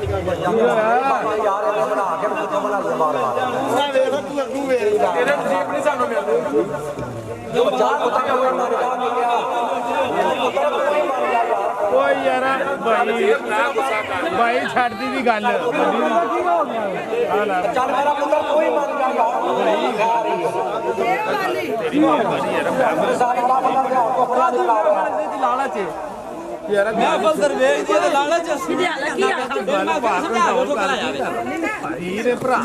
यार ये बना के पुत्र बना दे बार बार ना देख तू अगू वे तेरे नसीब नहीं सानू मिलदे जो चार पुत्र के ऊपर मार जा क्या पुत्र कोई मार जा कोई यार भाई छड़ दी दी गल चल मेरा पुत्र कोई मार जा यार तेरी मां बड़ी यार सारा बंदा ध्यान को अपना दी लालच यार मैं बंदर वेख दी ते लालच असली की आखा हीरे भरा